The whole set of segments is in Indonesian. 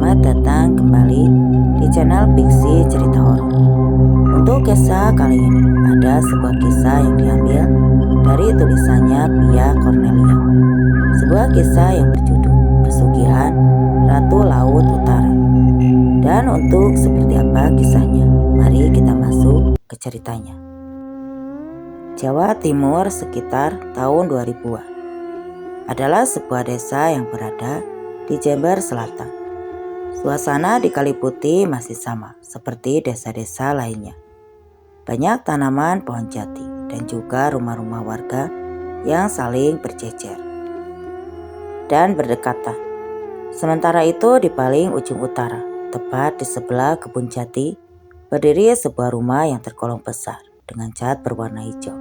Selamat datang kembali di channel Fiksi Cerita Horor. Untuk kisah kali ini ada sebuah kisah yang diambil dari tulisannya Pia Cornelia. Sebuah kisah yang berjudul Pesugihan Ratu Laut Utara. Dan untuk seperti apa kisahnya, mari kita masuk ke ceritanya. Jawa Timur sekitar tahun 2000-an adalah sebuah desa yang berada di Jember Selatan. Suasana di Kali Putih masih sama seperti desa-desa lainnya. Banyak tanaman pohon jati dan juga rumah-rumah warga yang saling berjejer dan berdekatan. Sementara itu di paling ujung utara, tepat di sebelah kebun jati, berdiri sebuah rumah yang tergolong besar dengan cat berwarna hijau.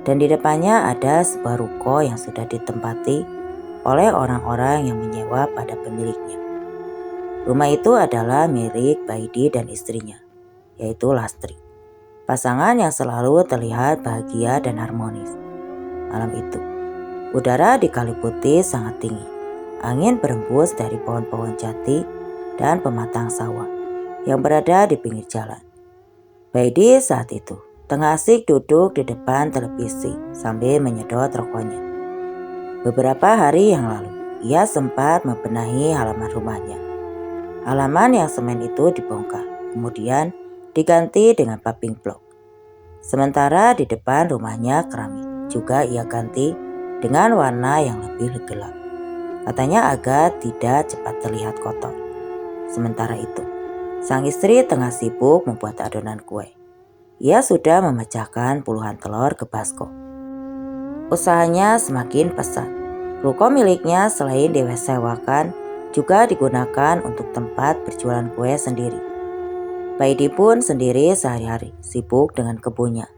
Dan di depannya ada sebuah ruko yang sudah ditempati oleh orang-orang yang menyewa pada pemiliknya. Rumah itu adalah milik Baidi dan istrinya, yaitu Lastri. Pasangan yang selalu terlihat bahagia dan harmonis. Malam itu, udara di Kali Putih sangat tinggi. Angin berembus dari pohon-pohon jati dan pematang sawah yang berada di pinggir jalan. Baidi saat itu tengah asik duduk di depan televisi sambil menyedot rokoknya. Beberapa hari yang lalu, ia sempat membenahi halaman rumahnya. Halaman yang semen itu dibongkar, kemudian diganti dengan paving block. Sementara di depan rumahnya keramik juga ia ganti dengan warna yang lebih gelap. Katanya agar tidak cepat terlihat kotor. Sementara itu, sang istri tengah sibuk membuat adonan kue. Ia sudah memecahkan puluhan telur ke baskom. Usahanya semakin pesat. Ruko miliknya selain disewakan juga digunakan untuk tempat berjualan kue sendiri. Baidi pun sendiri sehari-hari sibuk dengan kebunnya.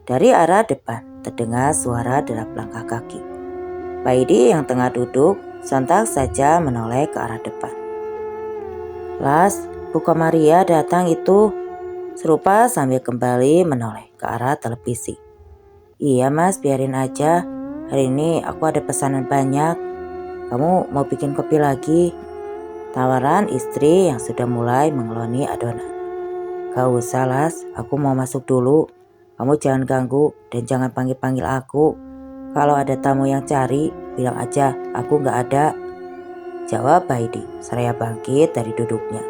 Dari arah depan terdengar suara derap langkah kaki. Baidi yang tengah duduk sontak saja menoleh ke arah depan. "Las, Bu Komaria datang itu," serupa sambil kembali menoleh ke arah televisi. "Iya mas, biarin aja. Hari ini aku ada pesanan banyak. Kamu mau bikin kopi lagi?" Tawaran istri yang sudah mulai mengeloni adonan. "Gak usah Las, aku mau masuk dulu. Kamu jangan ganggu dan jangan panggil-panggil aku. Kalau ada tamu yang cari, bilang aja aku gak ada," jawab Baidi seraya bangkit dari duduknya.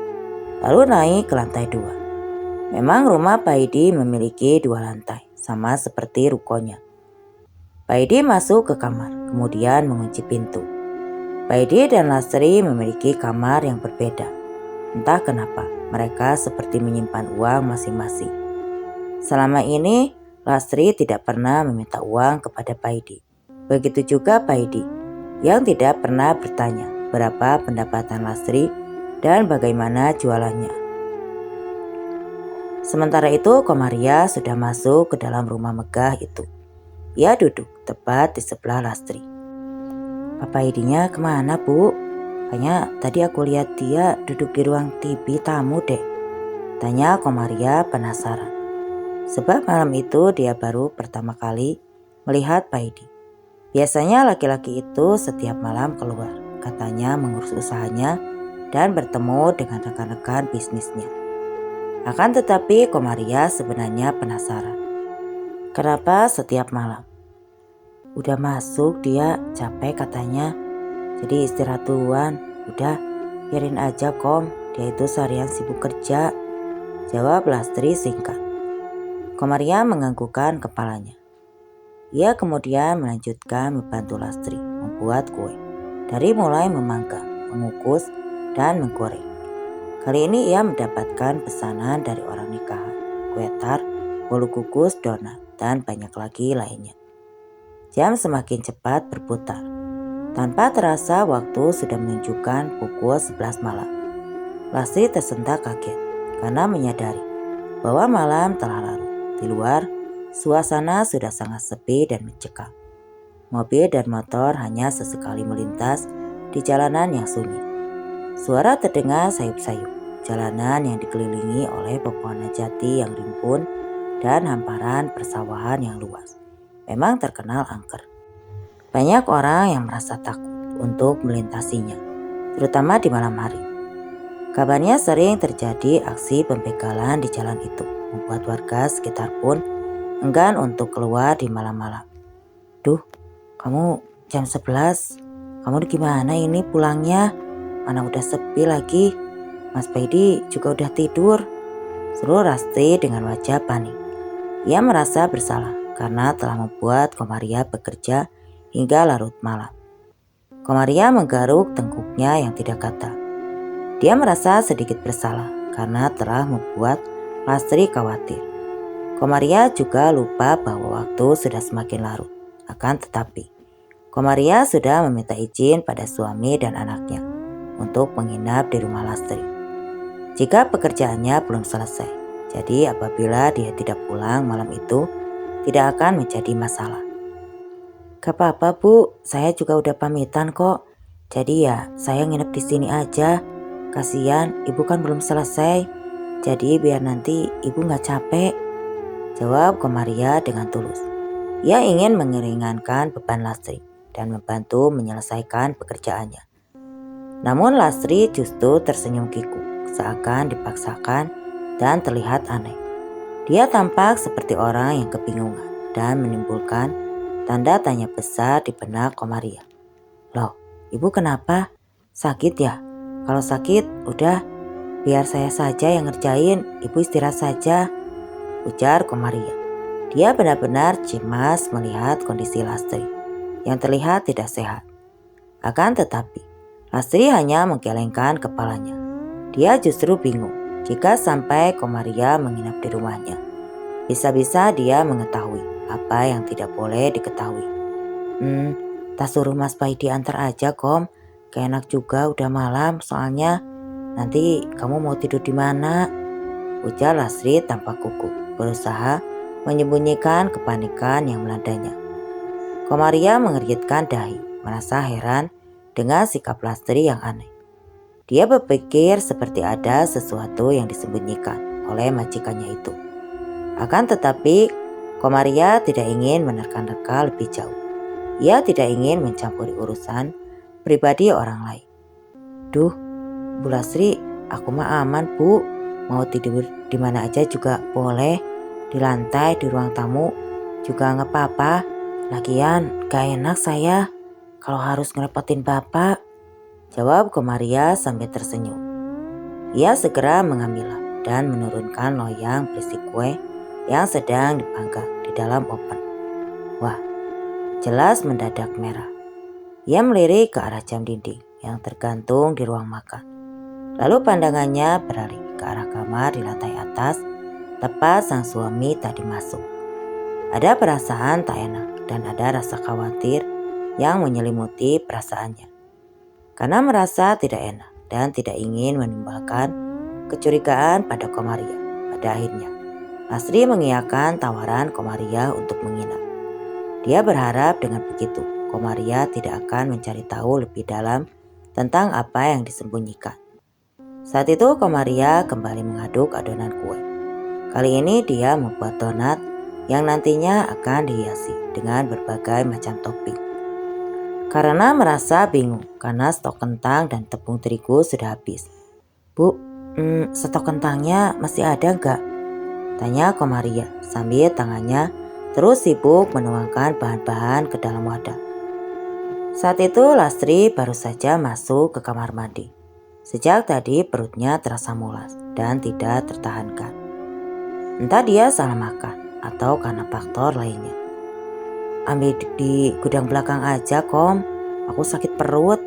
Lalu naik ke lantai 2. Memang rumah Baidi memiliki 2 lantai, sama seperti rukonya. Baidi masuk ke kamar, kemudian mengunci pintu. Baidi dan Lastri memiliki kamar yang berbeda. Entah kenapa, mereka seperti menyimpan uang masing-masing. Selama ini, Lastri tidak pernah meminta uang kepada Baidi. Begitu juga Baidi, yang tidak pernah bertanya berapa pendapatan Lastri dan bagaimana jualannya. Sementara itu, Komaria sudah masuk ke dalam rumah megah itu. Ia duduk tepat di sebelah Lastri. "Papa Idinya kemana Bu? Kayaknya tadi aku lihat dia duduk di ruang TV tamu deh," tanya Komaria penasaran. Sebab malam itu dia baru pertama kali melihat Baidi. Biasanya laki-laki itu setiap malam keluar, katanya mengurus usahanya dan bertemu dengan rekan-rekan bisnisnya. Akan tetapi Komaria sebenarnya penasaran. Kenapa setiap malam? Udah masuk dia, capek katanya. Jadi istirahat duluan. Udah, biarin aja Kom, dia itu seharian sibuk kerja, jawab Lastri singkat. Komaria menganggukkan kepalanya. Ia kemudian melanjutkan membantu Lastri membuat kue. Dari mulai memanggang, mengukus, dan menggoreng. Kali ini ia mendapatkan pesanan dari orang nikahan, kue tart, bolu kukus, donat, dan banyak lagi lainnya. Jam semakin cepat berputar. Tanpa terasa waktu sudah menunjukkan pukul 11 malam. Lastri tersentak kaget karena menyadari bahwa malam telah larut. Di luar, suasana sudah sangat sepi dan mencekam. Mobil dan motor hanya sesekali melintas di jalanan yang sunyi. Suara terdengar sayup-sayup. Jalanan yang dikelilingi oleh pepohonan jati yang rimbun dan hamparan persawahan yang luas memang terkenal angker. Banyak orang yang merasa takut untuk melintasinya. terutama di malam hari. Kabarnya sering terjadi aksi pembegalan di jalan itu, membuat warga sekitar pun enggan untuk keluar di malam-malam. Duh, kamu jam 11, kamu gimana ini pulangnya? Mana udah sepi lagi, Mas Paidi juga udah tidur, seru Rasti dengan wajah panik. Ia merasa bersalah karena telah membuat Komaria bekerja hingga larut malam. Komaria menggaruk tengkuknya yang tidak kata. Dia merasa sedikit bersalah karena telah membuat Lastri khawatir. Komaria juga lupa bahwa waktu sudah semakin larut. Akan tetapi, Komaria sudah meminta izin pada suami dan anaknya untuk menginap di rumah Lastri jika pekerjaannya belum selesai. Jadi apabila dia tidak pulang malam itu, tidak akan menjadi masalah. Gak apa-apa Bu, saya juga udah pamitan kok. Jadi ya saya nginep di sini aja. Kasihan ibu kan belum selesai. Jadi biar nanti ibu gak capek, jawab Komaria dengan tulus. Ia ingin meringankan beban Lastri dan membantu menyelesaikan pekerjaannya. Namun Lastri justru tersenyum kikuk, seakan dipaksakan dan terlihat aneh. Dia tampak seperti orang yang kebingungan dan menimbulkan tanda tanya besar di benak Komaria. Loh, ibu kenapa? Sakit ya? Kalau sakit, udah biar saya saja yang ngerjain, ibu istirahat saja, ujar Komaria. Dia benar-benar cemas melihat kondisi Lastri yang terlihat tidak sehat. Akan tetapi, Lastri hanya menggelengkan kepalanya. Dia justru bingung jika sampai Komaria menginap di rumahnya. Bisa-bisa dia mengetahui apa yang tidak boleh diketahui. Tak suruh Mas Paidi antar aja Kom. Gak enak juga udah malam soalnya. Nanti kamu mau tidur di mana? Ujar Lastri tanpa kuku, berusaha menyembunyikan kepanikan yang melandanya. Komaria mengerutkan dahi, merasa heran dengan sikap Lastri yang aneh. Dia berpikir seperti ada sesuatu yang disembunyikan oleh majikannya itu. Akan tetapi, Komaria tidak ingin menerka-nerka lebih jauh. Ia tidak ingin mencampuri urusan pribadi orang lain. Duh, Bu Lastri, aku mah aman Bu. Mau tidur di mana aja juga boleh. Di lantai, di ruang tamu juga nggak apa-apa. Lagian gak enak saya kalau harus ngerepotin Bapak, jawab Komaria sambil tersenyum. Ia segera mengambil lap dan menurunkan loyang berisi kue yang sedang dipanggang di dalam oven. Wah, jelas mendadak merah. Ia melirik ke arah jam dinding yang tergantung di ruang makan. Lalu pandangannya beralih ke arah kamar di lantai atas, tepat sang suami tadi masuk. Ada perasaan tak enak dan ada rasa khawatir yang menyelimuti perasaannya. Karena merasa tidak enak dan tidak ingin menimbulkan kecurigaan pada Komaria. Pada akhirnya, Lastri mengiyakan tawaran Komaria untuk menginap. Dia berharap dengan begitu, Komaria tidak akan mencari tahu lebih dalam tentang apa yang disembunyikan. Saat itu Komaria kembali mengaduk adonan kue. Kali ini dia membuat donat yang nantinya akan dihiasi dengan berbagai macam topping. Karena merasa bingung karena stok kentang dan tepung terigu sudah habis. Bu, stok kentangnya masih ada nggak? Tanya Komaria sambil tangannya terus sibuk menuangkan bahan-bahan ke dalam wadah. Saat itu Lastri baru saja masuk ke kamar mandi. Sejak tadi perutnya terasa mulas dan tidak tertahankan. Entah dia salah makan atau karena faktor lainnya. Ambil di gudang belakang aja Kom, aku sakit perut,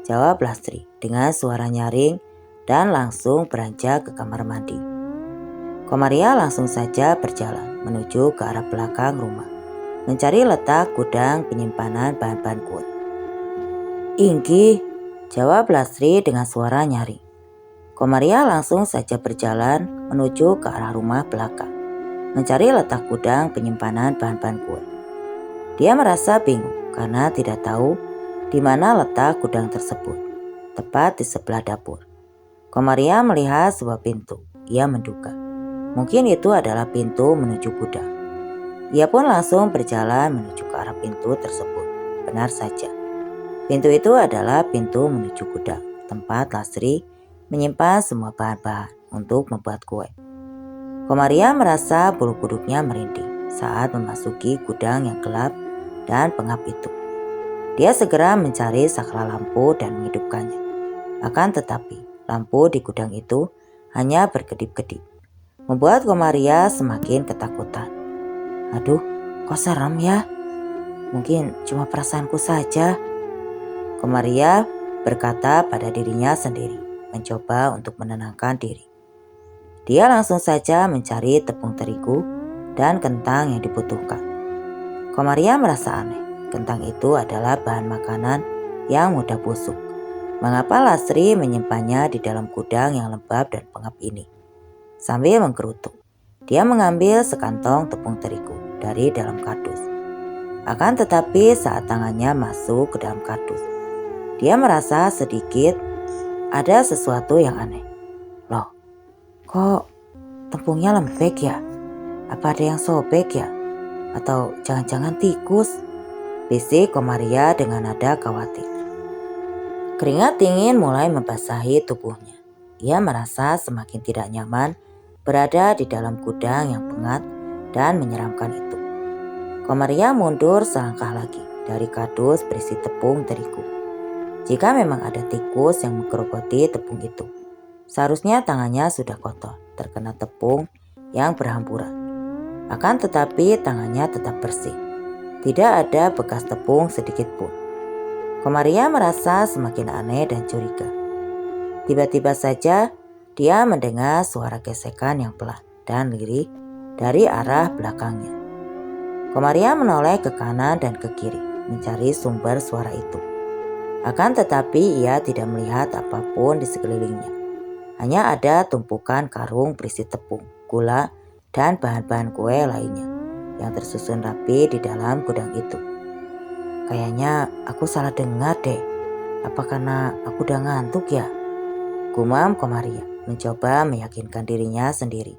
jawab Lastri dengan suara nyaring dan langsung beranjak ke kamar mandi. Komaria langsung saja berjalan menuju ke arah belakang rumah, mencari letak gudang penyimpanan bahan-bahan kue. Inggi, jawab Lastri dengan suara nyaring. Komaria langsung saja berjalan menuju ke arah rumah belakang, mencari letak gudang penyimpanan bahan-bahan kue. Dia merasa bingung karena tidak tahu di mana letak gudang tersebut, tepat di sebelah dapur. Komaria melihat sebuah pintu. Ia menduga mungkin itu adalah pintu menuju gudang. Ia pun langsung berjalan menuju ke arah pintu tersebut. Benar saja, pintu itu adalah pintu menuju gudang. tempat Lastri menyimpan semua bahan-bahan untuk membuat kue. Komaria merasa bulu kuduknya merinding saat memasuki gudang yang gelap dan pengap itu. Dia segera mencari saklar lampu dan menghidupkannya. Akan tetapi, lampu di gudang itu hanya berkedip-kedip, membuat Komaria semakin ketakutan. Aduh, kok serem ya? Mungkin cuma perasaanku saja. Komaria berkata pada dirinya sendiri, mencoba untuk menenangkan diri. Dia langsung saja mencari tepung terigu dan kentang yang dibutuhkan. Komaria merasa aneh, kentang itu adalah bahan makanan yang mudah busuk. Mengapa Lastri menyimpannya di dalam gudang yang lembab dan pengap ini? Sambil menggerutu, dia mengambil sekantong tepung terigu dari dalam kardus. Akan tetapi saat tangannya masuk ke dalam kardus, dia merasa sedikit ada sesuatu yang aneh. Loh, kok tepungnya lembek ya? Apa ada yang sobek ya? Atau jangan-jangan tikus? Bisik Komaria dengan nada khawatir. Keringat dingin mulai membasahi tubuhnya. Ia merasa semakin tidak nyaman berada di dalam gudang yang pengap dan menyeramkan itu. Komaria mundur selangkah lagi dari kardus berisi tepung terigu. Jika memang ada tikus yang menggerogoti tepung itu, seharusnya tangannya sudah kotor, terkena tepung yang berhamburan. Akan tetapi tangannya tetap bersih. Tidak ada bekas tepung sedikit pun. Komaria merasa semakin aneh dan curiga. Tiba-tiba saja dia mendengar suara gesekan yang pelan dan lirih dari arah belakangnya. Komaria menoleh ke kanan dan ke kiri mencari sumber suara itu. Akan tetapi ia tidak melihat apapun di sekelilingnya. Hanya ada tumpukan karung berisi tepung, gula, dan bahan-bahan kue lainnya yang tersusun rapi di dalam gudang itu. Kayaknya aku salah dengar deh. Apa karena aku udah ngantuk ya? Gumam Komaria mencoba meyakinkan dirinya sendiri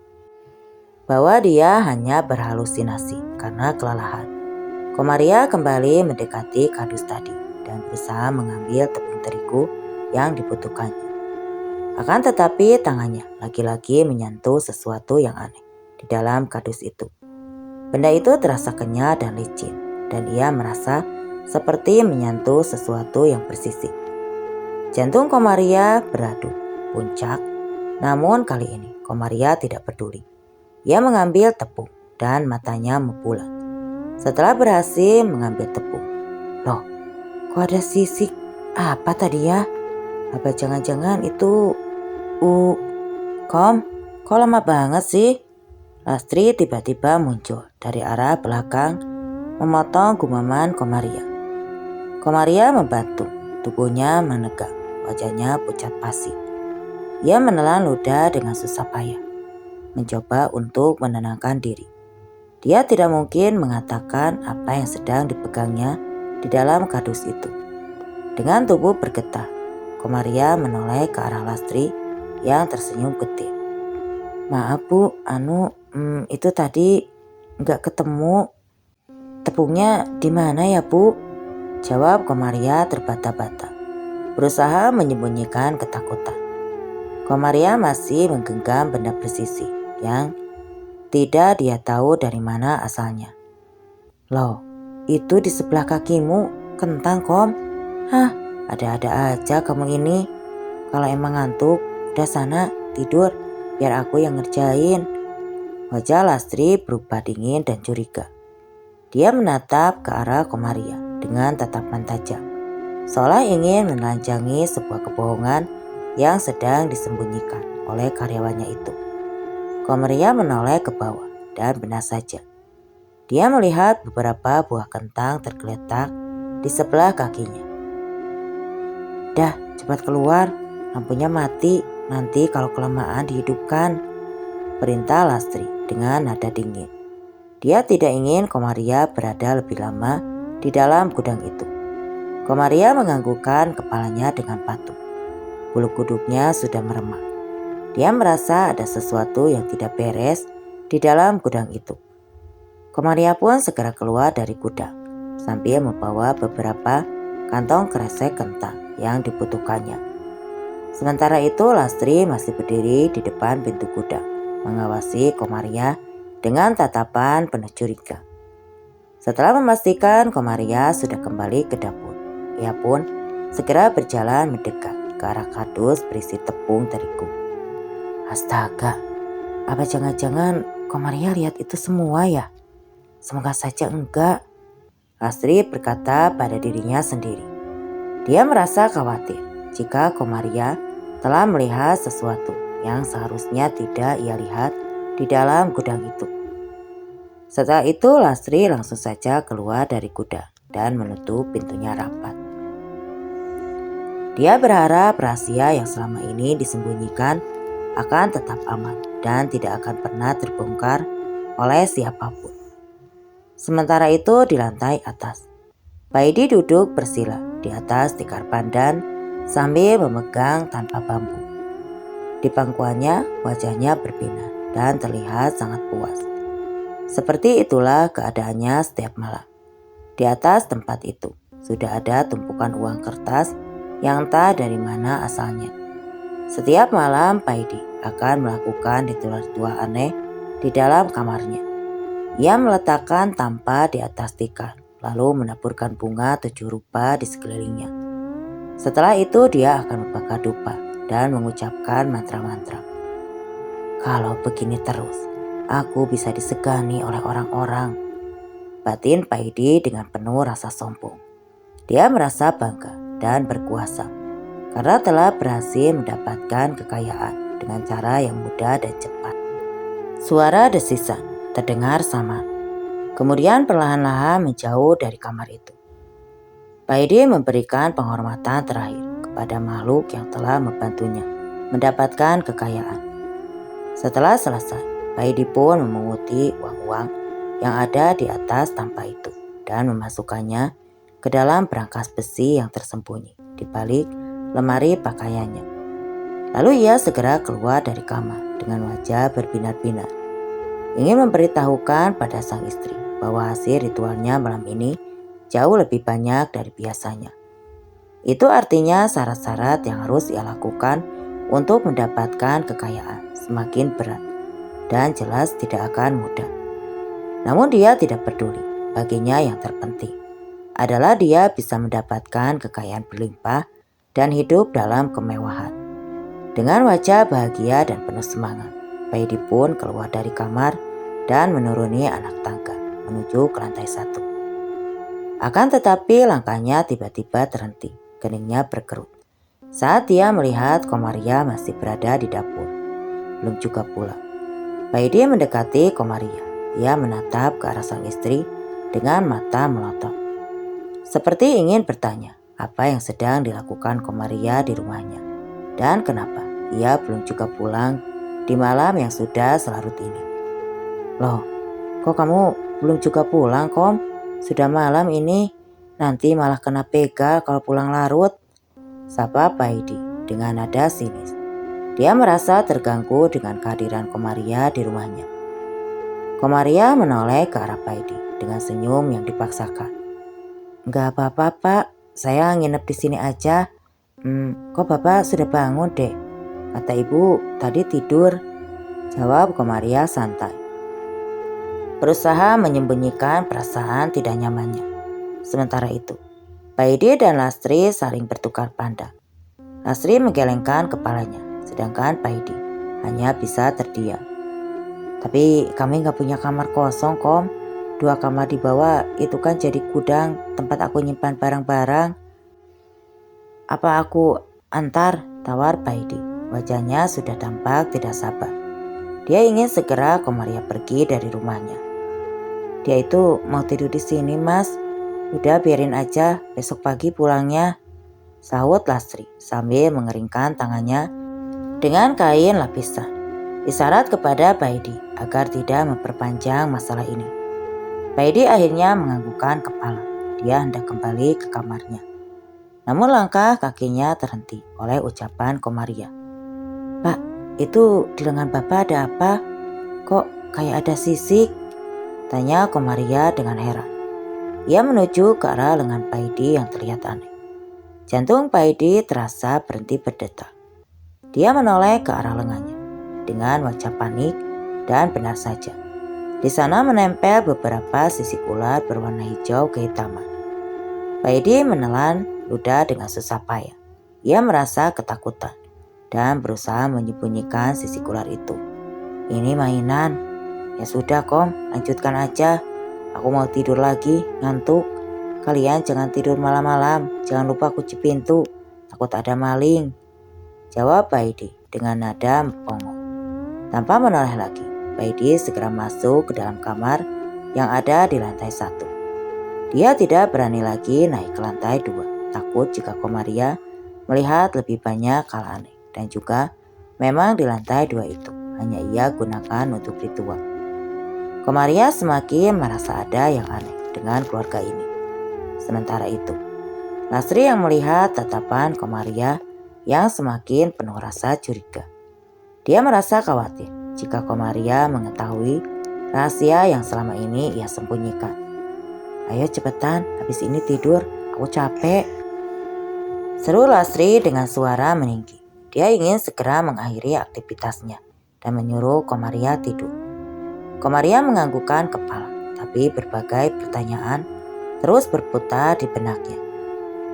bahwa dia hanya berhalusinasi karena kelelahan. Komaria kembali mendekati kardus tadi dan berusaha mengambil tepung terigu yang dibutuhkannya. Akan tetapi tangannya lagi-lagi menyentuh sesuatu yang aneh di dalam kardus itu. Benda itu terasa kenyal dan licin, dan ia merasa seperti menyentuh sesuatu yang bersisik. Jantung Komaria beradu puncak, namun kali ini Komaria tidak peduli. Ia mengambil tepung dan matanya membulat. Setelah berhasil mengambil tepung, loh, kok ada sisik apa tadi ya? Apa jangan-jangan itu kok lama banget sih? Lastri tiba-tiba muncul dari arah belakang memotong gumaman Komaria. Komaria membantu, tubuhnya menegak, wajahnya pucat pasi. Ia menelan ludah dengan susah payah, mencoba untuk menenangkan diri. Dia tidak mungkin mengatakan apa yang sedang dipegangnya di dalam kardus itu. Dengan tubuh bergetar, Komaria menoleh ke arah Lastri yang tersenyum getir. Maaf Bu, itu tadi nggak ketemu. Tepungnya di mana ya Bu? Jawab Komaria terbata-bata, berusaha menyembunyikan ketakutan. Komaria masih menggenggam benda bersisi yang tidak dia tahu dari mana asalnya. Loh, itu di sebelah kakimu kentang Kom. Hah, ada-ada aja kamu ini. Kalau emang ngantuk, udah sana tidur, biar aku yang ngerjain. Wajah Lastri berubah dingin dan curiga. Dia menatap ke arah Komaria dengan tatapan tajam, seolah ingin menelanjangi sebuah kebohongan yang sedang disembunyikan oleh karyawannya itu. Komaria menoleh ke bawah dan benar saja. Dia melihat beberapa buah kentang tergeletak di sebelah kakinya. Dah, cepat keluar, lampunya mati, nanti kalau kelamaan dihidupkan, perintah Lastri dengan nada dingin. Dia tidak ingin Komaria berada lebih lama di dalam gudang itu. Komaria menganggukkan kepalanya dengan patuh. Bulu kuduknya sudah meremang. Dia merasa ada sesuatu yang tidak beres di dalam gudang itu. Komaria pun segera keluar dari gudang sambil membawa beberapa kantong kresek kentang yang dibutuhkannya. Sementara itu Lastri masih berdiri di depan pintu gudang, mengawasi Komaria dengan tatapan penuh curiga. Setelah memastikan Komaria sudah kembali ke dapur, ia pun segera berjalan mendekat ke arah kardus berisi tepung terigu. Astaga, apa jangan-jangan Komaria lihat itu semua ya? Semoga saja enggak. Lastri berkata pada dirinya sendiri. Dia merasa khawatir jika Komaria telah melihat sesuatu yang seharusnya tidak ia lihat di dalam gudang itu. Setelah itu Lastri langsung saja keluar dari gudang dan menutup pintunya rapat. Dia berharap rahasia yang selama ini disembunyikan akan tetap aman dan tidak akan pernah terbongkar oleh siapapun. Sementara itu di lantai atas, Paidi duduk bersila di atas tikar pandan sambil memegang tanpa bambu. Di pangkuannya wajahnya berbinar dan terlihat sangat puas. Seperti itulah keadaannya setiap malam. Di atas tempat itu sudah ada tumpukan uang kertas yang entah dari mana asalnya. Setiap malam Paidi akan melakukan ritual-ritual aneh di dalam kamarnya. Ia meletakkan tampa di atas tikar, lalu menaburkan bunga 7 rupa di sekelilingnya. Setelah itu dia akan membakar dupa dan mengucapkan mantra-mantra. Kalau begini terus, aku bisa disegani oleh orang-orang. Batin Paidi dengan penuh rasa sombong. Dia merasa bangga dan berkuasa karena telah berhasil mendapatkan kekayaan dengan cara yang mudah dan cepat. Suara desisan terdengar samar, kemudian perlahan-lahan menjauh dari kamar itu. Paidi memberikan penghormatan terakhir kepada makhluk yang telah membantunya mendapatkan kekayaan. Setelah selesai, Paidi pun memunguti uang-uang yang ada di atas tampa itu dan memasukkannya ke dalam brankas besi yang tersembunyi di balik lemari pakaiannya. Lalu ia segera keluar dari kamar dengan wajah berbinar-binar, ingin memberitahukan pada sang istri bahwa hasil ritualnya malam ini jauh lebih banyak dari biasanya. Itu artinya syarat-syarat yang harus ia lakukan untuk mendapatkan kekayaan semakin berat dan jelas tidak akan mudah. Namun dia tidak peduli. Baginya yang terpenting adalah dia bisa mendapatkan kekayaan berlimpah dan hidup dalam kemewahan. Dengan wajah bahagia dan penuh semangat, Paidi pun keluar dari kamar dan menuruni anak tangga menuju ke lantai 1. Akan tetapi langkahnya tiba-tiba terhenti, keningnya berkerut saat dia melihat Komaria masih berada di dapur, belum juga pulang. Paidi mendekati Komaria. Ia menatap ke arah sang istri dengan mata melotot, seperti ingin bertanya apa yang sedang dilakukan Komaria di rumahnya dan kenapa ia belum juga pulang di malam yang sudah selarut ini. Loh, kok kamu belum juga pulang, Kom? Sudah malam ini, nanti malah kena begal kalau pulang larut, sapa Paidi dengan nada sinis. Dia merasa terganggu dengan kehadiran Komaria di rumahnya. Komaria menoleh ke arah Paidi dengan senyum yang dipaksakan. Enggak apa-apa, Pak. Saya nginep di sini aja. Kok Bapak sudah bangun, Dek? Kata Ibu tadi tidur, jawab Komaria santai, berusaha menyembunyikan perasaan tidak nyamannya. Sementara itu, Paidi dan Lastri saling bertukar pandang. Lastri menggelengkan kepalanya, sedangkan Paidi hanya bisa terdiam. Tapi kami gak punya kamar kosong, Kom. 2 kamar di bawah itu kan jadi gudang tempat aku nyimpan barang-barang. Apa aku antar? Tawar Paidi. Wajahnya sudah tampak tidak sabar. Dia ingin segera Komaria pergi dari rumahnya. Dia itu mau tidur di sini, Mas. Udah biarin aja, besok pagi pulangnya, sahut Lastri sambil mengeringkan tangannya dengan kain lapisan. Isyarat kepada Paidi agar tidak memperpanjang masalah ini. Paidi akhirnya menganggukkan kepala. Dia hendak kembali ke kamarnya. Namun langkah kakinya terhenti oleh ucapan Komaria. Pak, itu di lengan Bapak ada apa? Kok kayak ada sisik? Tanya Komaria dengan heran. Ia menuju ke arah lengan Paidi yang terlihat aneh. Jantung Paidi terasa berhenti berdetak. Dia menoleh ke arah lengannya dengan wajah panik dan benar saja. Di sana menempel beberapa sisik ular berwarna hijau kehitaman. Paidi menelan ludah dengan susah payah. Ia merasa ketakutan dan berusaha menyembunyikan sisik ular itu. Ini mainan. Ya sudah Kom, lanjutkan aja. Aku mau tidur lagi, ngantuk. Kalian jangan tidur malam-malam. Jangan lupa kunci pintu. Takut ada maling. Jawab Paidi dengan nada bongong. Tanpa menoleh lagi, Paidi segera masuk ke dalam kamar yang ada di lantai 1. Dia tidak berani lagi naik ke lantai 2. Takut jika Komaria melihat lebih banyak hal aneh. Dan juga memang di lantai 2 itu hanya ia gunakan untuk ritual. Komaria semakin merasa ada yang aneh dengan keluarga ini. Sementara itu, Lasri yang melihat tatapan Komaria yang semakin penuh rasa curiga. Dia merasa khawatir jika Komaria mengetahui rahasia yang selama ini ia sembunyikan. Ayo cepetan, habis ini tidur, aku capek. Seru Lasri dengan suara meninggi. Dia ingin segera mengakhiri aktivitasnya dan menyuruh Komaria tidur. Komaria menganggukkan kepala, tapi berbagai pertanyaan terus berputar di benaknya.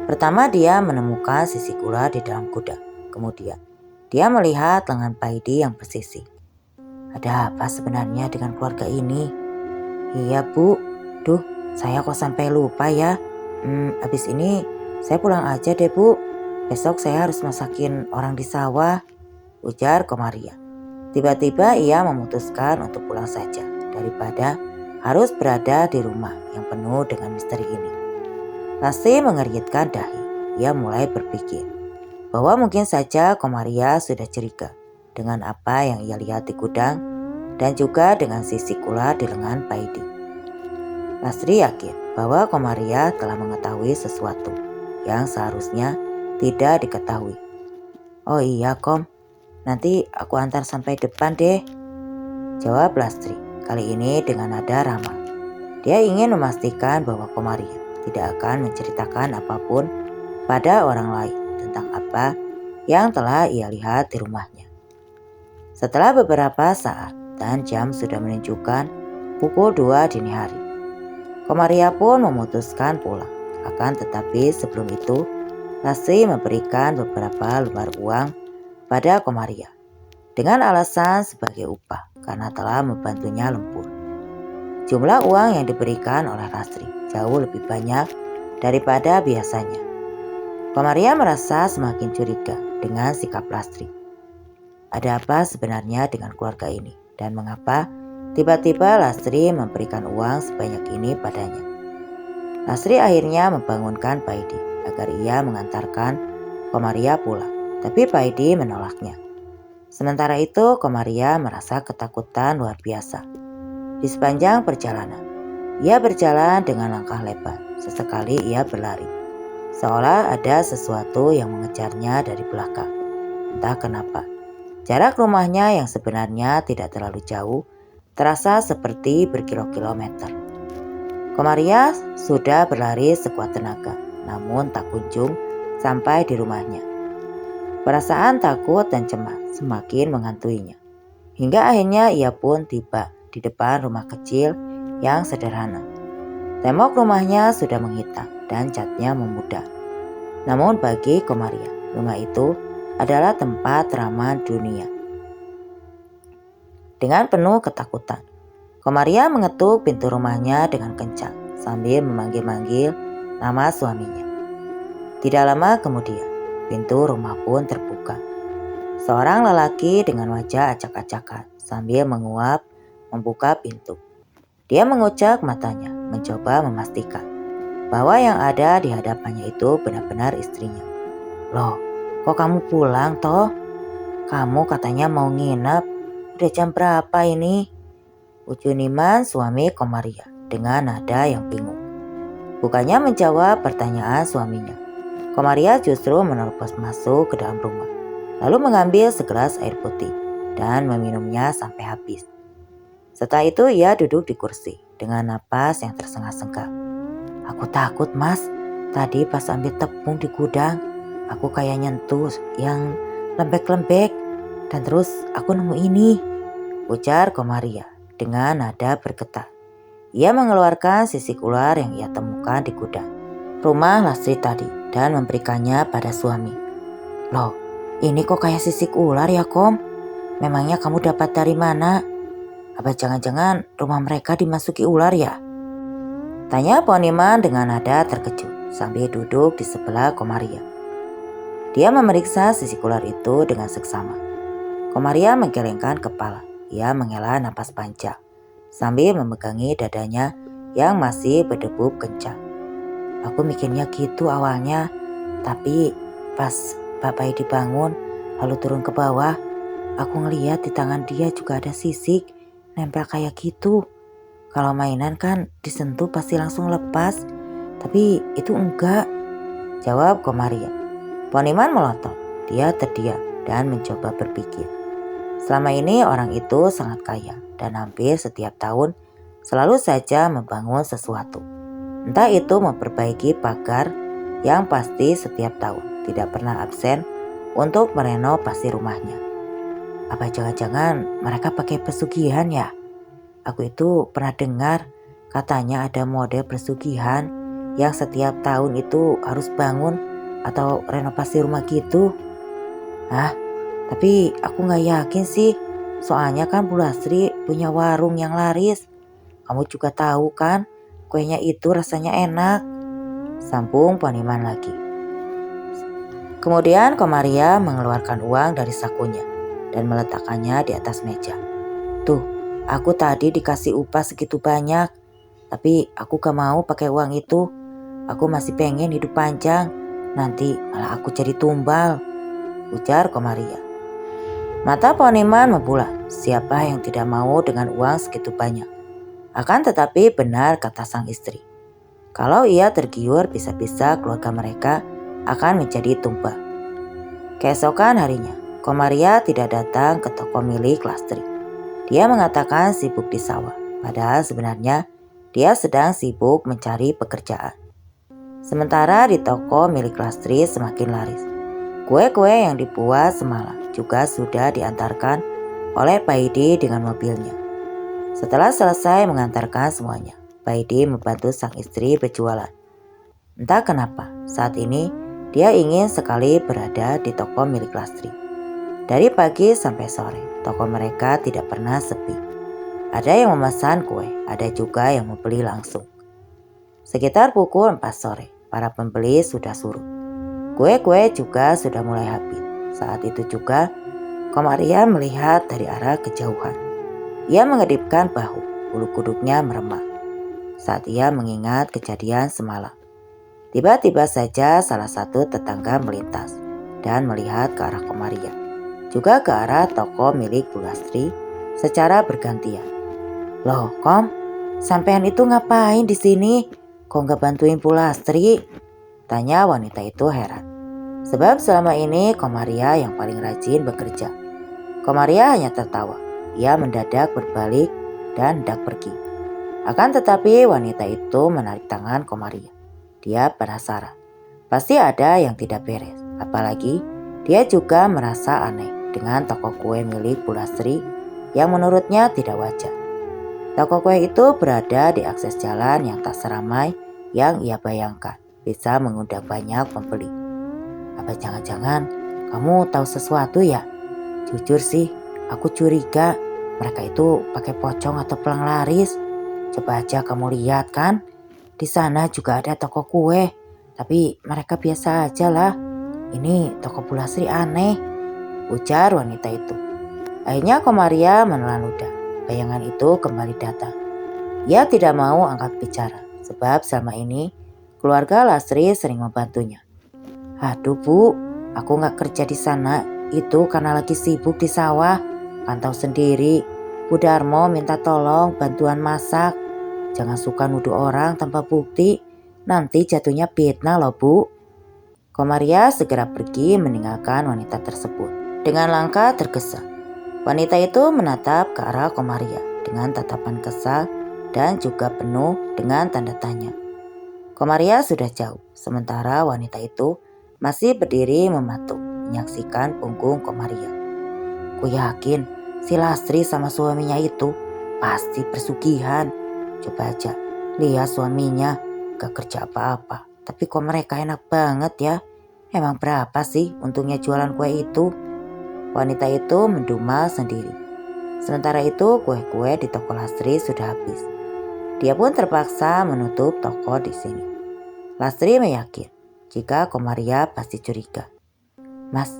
Pertama dia menemukan sisik ular di dalam kuda. Kemudian dia melihat lengan Paidi yang bersisik. Ada apa sebenarnya dengan keluarga ini? Iya Bu, duh saya kok sampai lupa ya. Habis ini saya pulang aja deh Bu. Besok saya harus masakin orang di sawah, ujar Komaria. Tiba-tiba ia memutuskan untuk pulang saja daripada harus berada di rumah yang penuh dengan misteri ini. Lasri mengerutkan dahi. Ia mulai berpikir bahwa mungkin saja Komaria sudah curiga dengan apa yang ia lihat di gudang dan juga dengan sisik ular di lengan Paidi. Lasri yakin bahwa Komaria telah mengetahui sesuatu yang seharusnya tidak diketahui. Oh iya Kom, nanti aku antar sampai depan deh, jawab Lasri, kali ini dengan nada ramah. Dia ingin memastikan bahwa Komaria tidak akan menceritakan apapun pada orang lain tentang apa yang telah ia lihat di rumahnya. Setelah beberapa saat dan jam sudah menunjukkan pukul 2 dini hari, Komaria pun memutuskan pulang. Akan tetapi sebelum itu, Lasri memberikan beberapa lembar uang pada Komaria dengan alasan sebagai upah karena telah membantunya lembur. Jumlah uang yang diberikan oleh Lasri jauh lebih banyak daripada biasanya. Komaria merasa semakin curiga dengan sikap Lasri. Ada apa sebenarnya dengan keluarga ini dan mengapa tiba-tiba Lasri memberikan uang sebanyak ini padanya? Lasri akhirnya membangunkan Paidi agar ia mengantarkan Komaria pulang, tapi Paidi menolaknya. Sementara itu Komaria merasa ketakutan luar biasa. Di sepanjang perjalanan, ia berjalan dengan langkah lebar. Sesekali ia berlari, seolah ada sesuatu yang mengejarnya dari belakang. Entah kenapa, jarak rumahnya yang sebenarnya tidak terlalu jauh terasa seperti berkilo-kilometer. Komaria sudah berlari sekuat tenaga, namun tak kunjung sampai di rumahnya. Perasaan takut dan cemas semakin menghantuinya, hingga akhirnya ia pun tiba di depan rumah kecil yang sederhana. Tembok rumahnya sudah menghitam dan catnya memudar. Namun bagi Komaria, rumah itu adalah tempat teraman dunia. Dengan penuh ketakutan, Komaria mengetuk pintu rumahnya dengan kencang sambil memanggil-manggil nama suaminya. Tidak lama kemudian, pintu rumah pun terbuka. Seorang lelaki dengan wajah acak-acakan sambil menguap membuka pintu. Dia mengucap matanya, mencoba memastikan bahwa yang ada di hadapannya itu benar-benar istrinya. Loh, kok kamu pulang toh? Kamu katanya mau nginep. Udah jam berapa ini? Ucu Niman, suami Komaria, dengan nada yang bingung. Bukannya menjawab pertanyaan suaminya, Komaria justru menerobos masuk ke dalam rumah, lalu mengambil segelas air putih dan meminumnya sampai habis. Setelah itu ia duduk di kursi dengan napas yang tersengal-sengal. Aku takut mas, tadi pas ambil tepung di gudang, aku kayak nyentuh yang lembek-lembek, dan terus aku nemu ini, ujar Komaria dengan nada bergetar. Ia mengeluarkan sisik ular yang ia temukan di gudang rumah Lastri tadi dan memberikannya pada suami. Loh, ini kok kayak sisik ular ya, Kom? Memangnya kamu dapat dari mana? Apa jangan-jangan rumah mereka dimasuki ular ya? Tanya Poniman dengan nada terkejut sambil duduk di sebelah Komaria. Dia memeriksa sisik ular itu dengan seksama. Komaria menggelengkan kepala. Ia menghela napas panjang sambil memegangi dadanya yang masih berdebu kencang. Aku mikirnya gitu awalnya, tapi pas Bapak Edi bangun lalu turun ke bawah, aku ngeliat di tangan dia juga ada sisik nempel kayak gitu. Kalau mainan kan disentuh pasti langsung lepas, tapi itu enggak, jawab Komaria. Poniman melotot, dia terdiam dan mencoba berpikir. Selama ini orang itu sangat kaya dan hampir setiap tahun selalu saja membangun sesuatu. Entah itu memperbaiki pagar yang pasti setiap tahun tidak pernah absen untuk merenovasi rumahnya. Apa jangan-jangan mereka pakai pesugihan ya? Aku itu pernah dengar katanya ada model pesugihan yang setiap tahun itu harus bangun atau renovasi rumah gitu. Tapi aku gak yakin sih, soalnya kan Bu Lastri punya warung yang laris. Kamu juga tahu kan, kuenya itu rasanya enak, sambung Poniman lagi. Kemudian Komaria mengeluarkan uang dari sakunya dan meletakkannya di atas meja. Tuh, aku tadi dikasih upah segitu banyak, tapi aku gak mau pakai uang itu. Aku masih pengen hidup panjang, nanti malah aku jadi tumbal, ujar Komaria. Mata Poniman membulat, siapa yang tidak mau dengan uang segitu banyak? Akan tetapi benar kata sang istri. Kalau ia tergiur bisa-bisa keluarga mereka akan menjadi tumbal. Keesokan harinya, Komaria tidak datang ke toko milik Lastri. Dia mengatakan sibuk di sawah, padahal sebenarnya dia sedang sibuk mencari pekerjaan. Sementara di toko milik Lastri semakin laris. Kue-kue yang dibuat semalam juga sudah diantarkan oleh Pak Edi dengan mobilnya. Setelah selesai mengantarkan semuanya, Pak Edi membantu sang istri berjualan. Entah kenapa, saat ini dia ingin sekali berada di toko milik Lastri. Dari pagi sampai sore, toko mereka tidak pernah sepi. Ada yang memesan kue, ada juga yang membeli langsung. Sekitar pukul 4 sore, para pembeli sudah surut. Kue-kue juga sudah mulai habis. Saat itu juga, Komaria melihat dari arah kejauhan. Ia mengedipkan bahu, bulu kuduknya meremah. Saat ia mengingat kejadian semalam. Tiba-tiba saja salah satu tetangga melintas dan melihat ke arah Komaria. Juga ke arah toko milik Bu Lastri secara bergantian. Loh, Kom, sampean itu ngapain di sini? Kok nggak bantuin Bu Lastri? Tanya wanita itu heran. Sebab selama ini Komaria yang paling rajin bekerja. Komaria hanya tertawa. Ia mendadak berbalik dan hendak pergi. Akan tetapi wanita itu menarik tangan Komaria. Dia penasaran. Pasti ada yang tidak beres. Apalagi dia juga merasa aneh dengan toko kue milik Bu Lastri yang menurutnya tidak wajar. Toko kue itu berada di akses jalan yang tak seramai yang ia bayangkan bisa mengundang banyak pembeli. Apa jangan-jangan kamu tahu sesuatu ya? Jujur sih, aku curiga mereka itu pakai pocong atau pelang laris. Coba aja kamu lihat kan, di sana juga ada toko kue, tapi mereka biasa aja lah. Ini toko Bu Lastri aneh, ujar wanita itu. Akhirnya Komaria menelan ludah. Bayangan itu kembali datang. Ia tidak mau angkat bicara, sebab selama ini keluarga Lastri sering membantunya. Aduh Bu, aku gak kerja di sana, itu karena lagi sibuk di sawah. Pantau sendiri, Bu Darmo minta tolong bantuan masak. Jangan suka nuduh orang tanpa bukti, nanti jatuhnya fitnah loh Bu. Komaria segera pergi meninggalkan wanita tersebut. Dengan langkah tergesa, wanita itu menatap ke arah Komaria dengan tatapan kesal dan juga penuh dengan tanda tanya. Komaria sudah jauh, sementara wanita itu masih berdiri mematung, menyaksikan punggung Komaria. Ku yakin si Lastri sama suaminya itu pasti pesugihan. Coba aja lihat suaminya gak kerja apa-apa, tapi kok mereka enak banget ya. Emang berapa sih untungnya jualan kue itu? Wanita itu mendumal sendiri. Sementara itu kue-kue di toko Lastri sudah habis. Dia pun terpaksa menutup toko di sini. Lastri meyakin jika Komaria pasti curiga. Mas,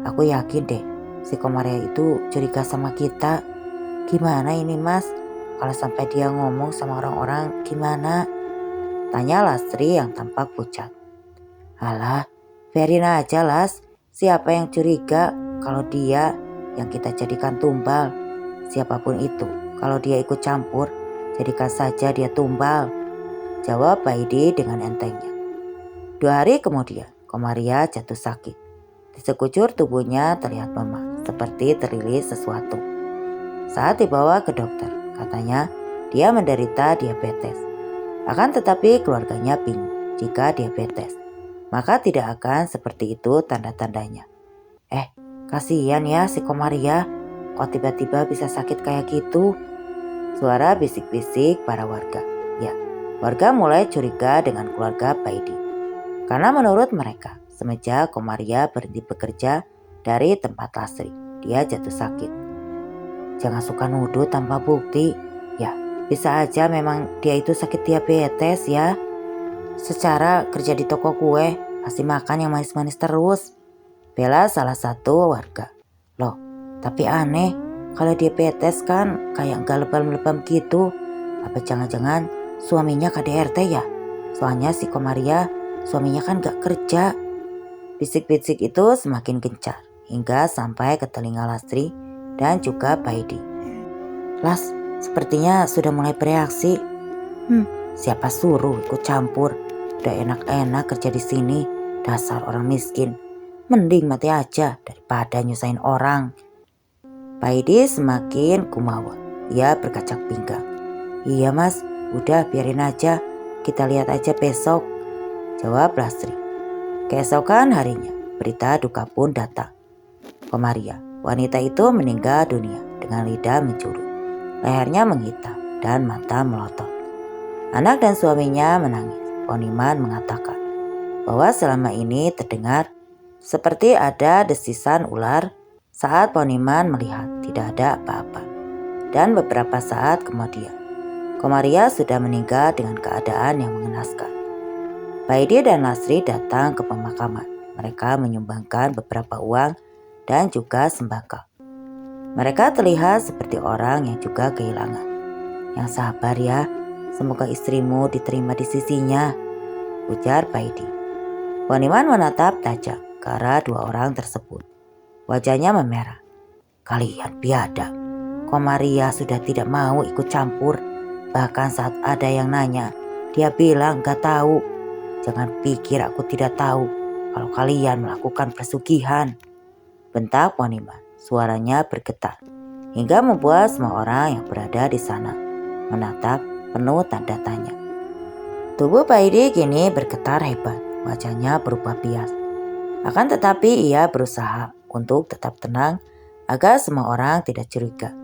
aku yakin deh si Komaria itu curiga sama kita. Gimana ini mas? Kalau sampai dia ngomong sama orang-orang gimana? Tanya Lastri yang tampak pucat. Alah, biarin aja Las. Siapa yang curiga kalau dia yang kita jadikan tumbal? Siapapun itu, kalau dia ikut campur, jadikan saja dia tumbal. Jawab Baidi dengan entengnya. 2 hari kemudian, Komaria jatuh sakit. Di sekujur tubuhnya terlihat memar, seperti terlilit sesuatu. Saat dibawa ke dokter, katanya dia menderita diabetes. Akan tetapi keluarganya bingung jika diabetes, maka tidak akan seperti itu tanda-tandanya. Kasihan ya si Komaria, kok tiba-tiba bisa sakit kayak gitu? Suara bisik-bisik para warga. Ya, warga mulai curiga dengan keluarga Baidi. Karena menurut mereka, semenjak Komaria berhenti bekerja dari tempat Lastri, dia jatuh sakit. Jangan suka nuduh tanpa bukti. Ya, bisa aja memang dia itu sakit diabetes ya. Secara kerja di toko kue, pasti makan yang manis-manis terus. Bela salah satu warga. Loh, tapi aneh, kalau diabetes kan kayak gak lebam-lebam gitu. Apa jangan-jangan suaminya KDRT ya? Soalnya si Komaria, suaminya kan gak kerja. Bisik-bisik itu semakin gencar hingga sampai ke telinga Lastri dan juga Baidi. Las, sepertinya sudah mulai bereaksi. Siapa suruh ikut campur? Udah enak-enak kerja di sini, dasar orang miskin. Mending mati aja daripada nyusahin orang. Baidi semakin kumawa. Ia berkacak pinggang. Iya mas, udah biarin aja. Kita lihat aja besok. Jawab Lastri. Keesokan harinya, berita duka pun datang. Komaria, wanita itu meninggal dunia dengan lidah mencurut, lehernya menghitam dan mata melotot. Anak dan suaminya menangis. Poniman mengatakan bahwa selama ini terdengar seperti ada desisan ular saat Poniman melihat tidak ada apa-apa. Dan beberapa saat kemudian, Komaria sudah meninggal dengan keadaan yang mengenaskan. Baidi dan Lastri datang ke pemakaman. Mereka menyumbangkan beberapa uang dan juga sembako. Mereka terlihat seperti orang yang juga kehilangan. Yang sabar ya, semoga istrimu diterima di sisinya, ujar Baidi. Poniman menatap tajam ke arah 2 orang tersebut. Wajahnya memerah. Kalian biadab. Komaria sudah tidak mau ikut campur. Bahkan saat ada yang nanya, dia bilang gak tahu. Jangan pikir aku tidak tahu kalau kalian melakukan persugihan. Bentak Poniman, suaranya bergetar hingga membuat semua orang yang berada di sana menatap penuh tanda tanya. Tubuh Baidi kini bergetar hebat, wajahnya berubah bias. Akan tetapi ia berusaha untuk tetap tenang agar semua orang tidak curiga.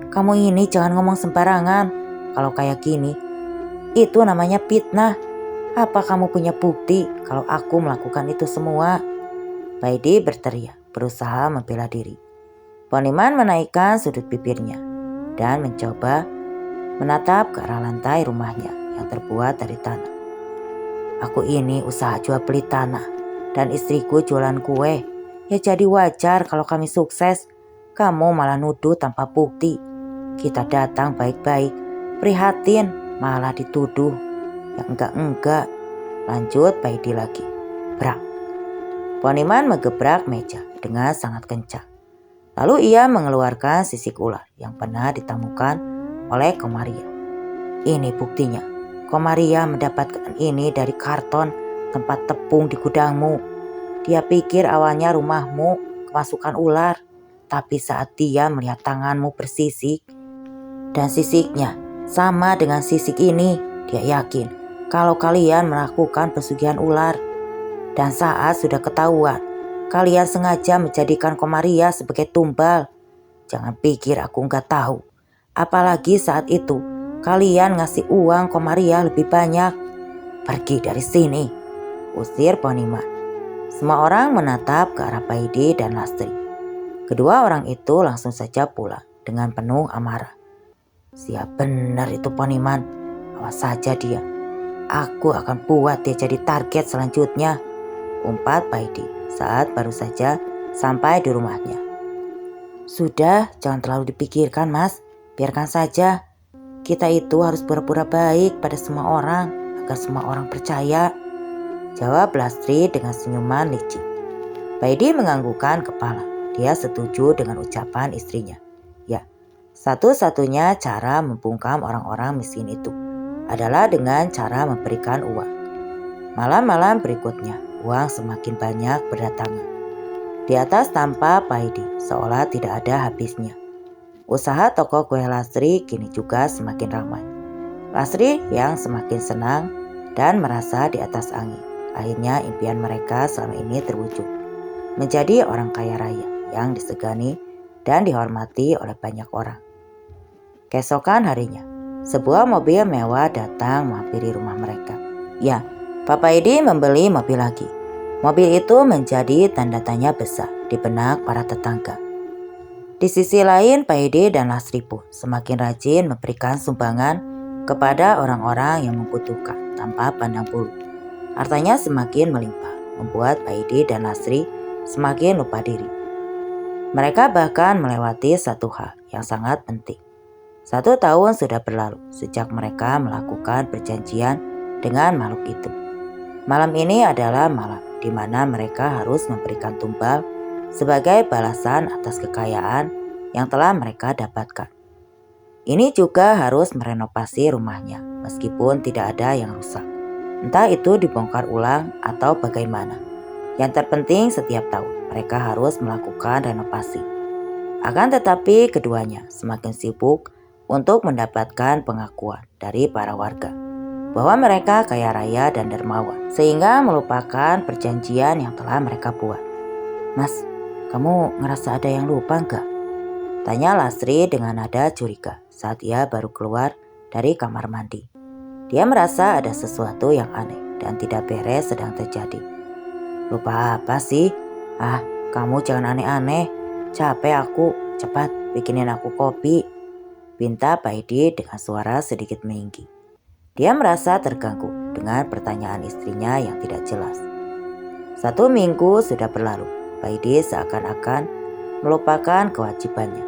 Kamu ini jangan ngomong sembarangan. Kalau kayak gini, itu namanya fitnah. Apa kamu punya bukti kalau aku melakukan itu semua? Baidi berteriak, berusaha membela diri. Poniman menaikkan sudut bibirnya dan mencoba menatap ke arah lantai rumahnya yang terbuat dari tanah. Aku ini usaha jual beli tanah dan istriku jualan kue. Ya jadi wajar kalau kami sukses. Kamu malah nuduh tanpa bukti. Kita datang baik-baik, prihatin, malah dituduh. Ya enggak. Lanjut Baidi lagi. Brak. Poniman mengebrak meja dengan sangat kencang. Lalu ia mengeluarkan sisik ular yang pernah ditemukan oleh Komaria. Ini buktinya. Komaria mendapatkan ini dari karton tempat tepung di gudangmu. Dia pikir awalnya rumahmu kemasukan ular. Tapi saat dia melihat tanganmu bersisik dan sisiknya sama dengan sisik ini, dia yakin kalau kalian melakukan pesugihan ular. Dan saat sudah ketahuan kalian sengaja menjadikan Komaria sebagai tumbal. Jangan pikir aku nggak tahu. Apalagi saat itu kalian ngasih uang Komaria lebih banyak. Pergi dari sini, usir Poniman. Semua orang menatap ke arah Paidi dan Lastri. Kedua orang itu langsung saja pulang dengan penuh amarah. Siap benar itu Poniman, awas saja dia. Aku akan buat dia jadi target selanjutnya, umpat Paidi saat baru saja sampai di rumahnya. Sudah, jangan terlalu dipikirkan mas, biarkan saja. Kita itu harus pura-pura baik pada semua orang agar semua orang percaya, jawab Lastri dengan senyuman licik. Paidi menganggukkan kepala. Dia setuju dengan ucapan istrinya. Ya, satu-satunya cara membungkam orang-orang miskin itu adalah dengan cara memberikan uang. Malam-malam berikutnya, uang semakin banyak berdatangan. Di atas tampak Paidi seolah tidak ada habisnya. Usaha toko kue Lastri kini juga semakin ramai. Lastri yang semakin senang dan merasa di atas angin. Akhirnya impian mereka selama ini terwujud. Menjadi orang kaya raya yang disegani dan dihormati oleh banyak orang. Keesokan harinya, sebuah mobil mewah datang menghampiri rumah mereka. Ya, Pak Paidi membeli mobil lagi. Mobil itu menjadi tanda tanya besar di benak para tetangga. Di sisi lain, Paidi dan Lastri pun semakin rajin memberikan sumbangan kepada orang-orang yang membutuhkan tanpa pandang bulu. Hartanya semakin melimpah, membuat Paidi dan Lastri semakin lupa diri. Mereka bahkan melewati satu hal yang sangat penting. 1 tahun sudah berlalu sejak mereka melakukan perjanjian dengan makhluk itu. Malam ini adalah malam di mana mereka harus memberikan tumbal sebagai balasan atas kekayaan yang telah mereka dapatkan. Ini juga harus merenovasi rumahnya meskipun tidak ada yang rusak. Entah itu dibongkar ulang atau bagaimana. Yang terpenting setiap tahun mereka harus melakukan renovasi. Akan tetapi keduanya semakin sibuk untuk mendapatkan pengakuan dari para warga bahwa mereka kaya raya dan dermawan, sehingga melupakan perjanjian yang telah mereka buat. Mas, kamu ngerasa ada yang lupa enggak? Tanya Lastri dengan nada curiga saat ia baru keluar dari kamar mandi. Dia merasa ada sesuatu yang aneh dan tidak beres sedang terjadi. Lupa apa sih? Ah, kamu jangan aneh-aneh. Capek aku, cepat bikinin aku kopi, pinta Paidi dengan suara sedikit meninggi. Dia merasa terganggu dengan pertanyaan istrinya yang tidak jelas. 1 minggu sudah berlalu. Paidi seakan-akan melupakan kewajibannya.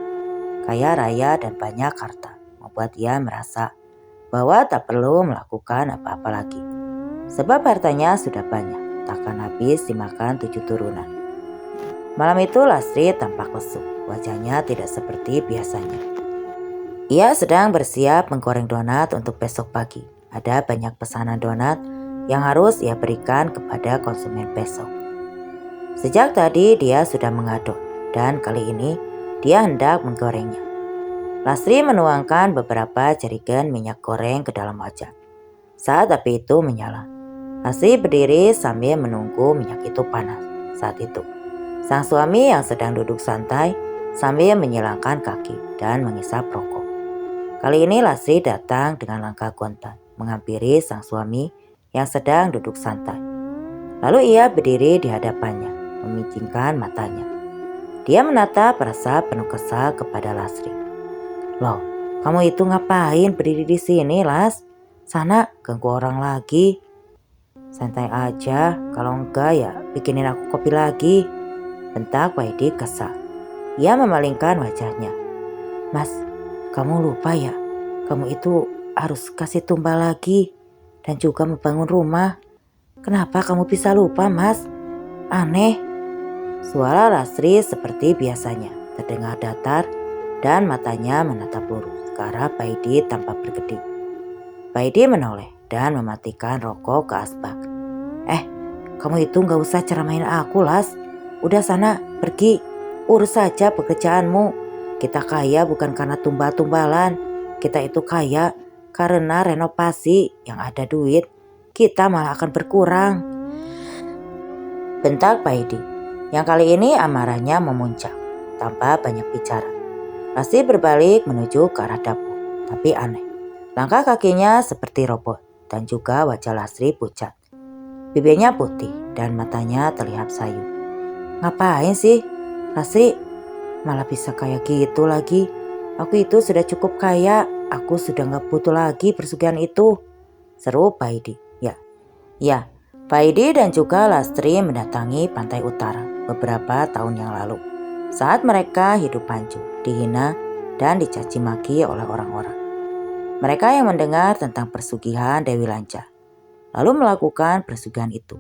Kaya raya dan banyak harta membuat ia merasa bahwa tak perlu melakukan apa-apa lagi. Sebab hartanya sudah banyak, takkan habis dimakan 7 turunan. Malam itu Lastri tampak lesu. Wajahnya tidak seperti biasanya. Ia sedang bersiap menggoreng donat untuk besok pagi. Ada banyak pesanan donat yang harus ia berikan kepada konsumen besok. Sejak tadi dia sudah mengaduk dan kali ini dia hendak menggorengnya. Lastri menuangkan beberapa jerigen minyak goreng ke dalam wajan. Saat api itu menyala, Lastri berdiri sambil menunggu minyak itu panas. Saat itu, sang suami yang sedang duduk santai sambil menyilangkan kaki dan mengisap rokok. Kali ini Lastri datang dengan langkah gonta, menghampiri sang suami yang sedang duduk santai. Lalu ia berdiri di hadapannya, memicingkan matanya. Dia menatap rasa penuh kesal kepada Lastri. Loh, kamu itu ngapain berdiri di sini, Las? Sana ganggu orang lagi. Santai aja, kalau enggak ya bikinin aku kopi lagi, bentak Paidi kesal. Ia memalingkan wajahnya. Mas, kamu lupa ya, kamu itu harus kasih tumbal lagi dan juga membangun rumah. Kenapa kamu bisa lupa, Mas? Aneh. Suara Lastri seperti biasanya terdengar datar dan matanya menatap lurus ke arah Paidi tanpa berkedip. Paidi menoleh dan mematikan rokok ke asbak. Kamu itu gak usah ceramain aku, Las. Udah sana, pergi. Urus saja pekerjaanmu. Kita kaya bukan karena tumbal-tumbalan. Kita itu kaya karena renovasi. Yang ada duit, kita malah akan berkurang, bentak Paidi. Yang kali ini amarahnya memuncak. Tanpa banyak bicara, Lastri berbalik menuju ke arah dapur. Tapi aneh, langkah kakinya seperti robot dan juga wajah Lastri pucat. Bibirnya putih dan matanya terlihat sayu. Ngapain sih, Lastri? Malah bisa kayak gitu lagi. Aku itu sudah cukup kaya. Aku sudah gak butuh lagi persugihan itu, seru Paidi. Ya, Paidi dan juga Lastri mendatangi pantai utara beberapa tahun yang lalu. Saat mereka hidup hancur, dihina, dan dicaci maki oleh orang-orang. Mereka yang mendengar tentang persugihan Dewi Lanca, lalu melakukan persugihan itu,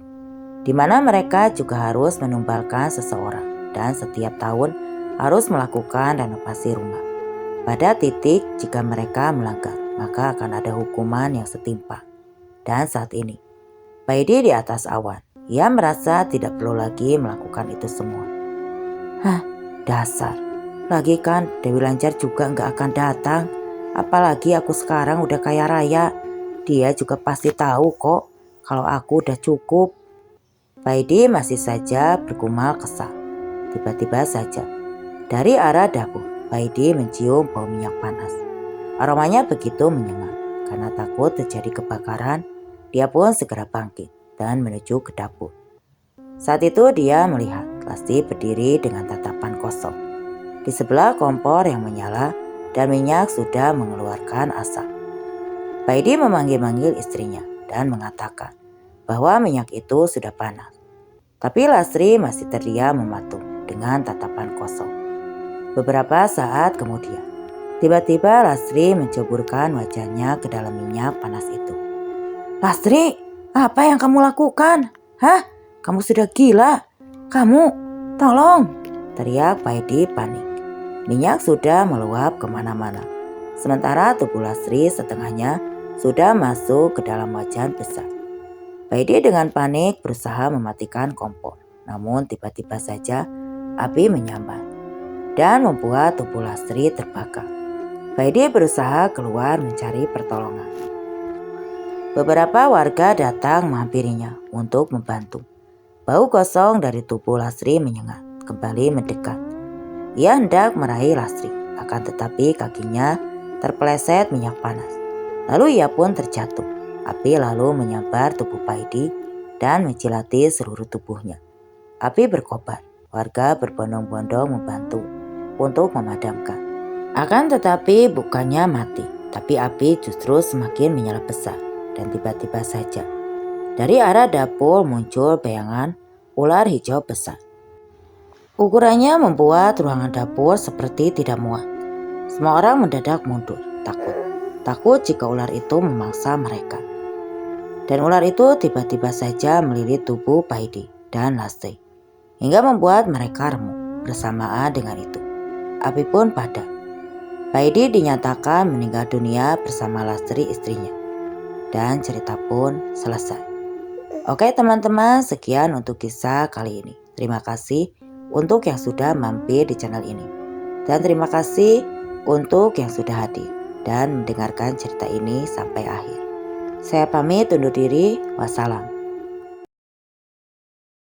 di mana mereka juga harus menumbalkan seseorang dan setiap tahun harus melakukan renovasi rumah. Pada titik jika mereka melanggar, maka akan ada hukuman yang setimpal. Dan saat ini, Paidi di atas awan. Ia merasa tidak perlu lagi melakukan itu semua. Dasar. Lagi kan Dewi Lancar juga gak akan datang. Apalagi aku sekarang udah kaya raya. Dia juga pasti tahu kok kalau aku udah cukup. Paidi masih saja bergumul kesal. Tiba-tiba saja dari arah dapur, Paidi mencium bau minyak panas. Aromanya begitu menyengat. Karena takut terjadi kebakaran, dia pun segera bangkit dan menuju ke dapur. Saat itu dia melihat Lastri berdiri dengan tatapan kosong. Di sebelah kompor yang menyala dan minyak sudah mengeluarkan asap. Paidi memanggil-manggil istrinya dan mengatakan bahwa minyak itu sudah panas. Tapi Lastri masih terdiam mematung dengan tatapan kosong. Beberapa saat kemudian, tiba-tiba Lastri menceburkan wajahnya ke dalam minyak panas itu. Lastri, apa yang kamu lakukan? Kamu sudah gila. Kamu, tolong, teriak Paidi panik. Minyak sudah meluap kemana-mana. Sementara tubuh Lastri setengahnya sudah masuk ke dalam wajan besar. Paidi dengan panik berusaha mematikan kompor. Namun tiba-tiba saja api menyambar dan membuat tubuh Lastri terbakar. Paidi berusaha keluar mencari pertolongan. Beberapa warga datang menghampirinya untuk membantu. Bau kosong dari tubuh Lastri menyengat, kembali mendekat. Ia hendak meraih Lastri, akan tetapi kakinya terpeleset minyak panas. Lalu ia pun terjatuh. Api lalu menyambar tubuh Paidi dan menjilati seluruh tubuhnya. Api berkobar, warga berbondong-bondong membantu untuk memadamkan. Akan tetapi bukannya mati, tapi api justru semakin menyala besar. Dan tiba-tiba saja dari arah dapur muncul bayangan ular hijau besar. Ukurannya membuat ruangan dapur seperti tidak muat. Semua orang mendadak mundur, takut jika ular itu memangsa mereka. Dan ular itu tiba-tiba saja melilit tubuh Paidi dan Lastri, hingga membuat mereka remuk. Bersamaan dengan itu, api pun padam. Paidi dinyatakan meninggal dunia bersama Lastri istrinya. Dan cerita pun selesai. Oke teman-teman, sekian untuk kisah kali ini. Terima kasih untuk yang sudah mampir di channel ini. Dan terima kasih untuk yang sudah hadir dan mendengarkan cerita ini sampai akhir. Saya pamit undur diri. Wassalam.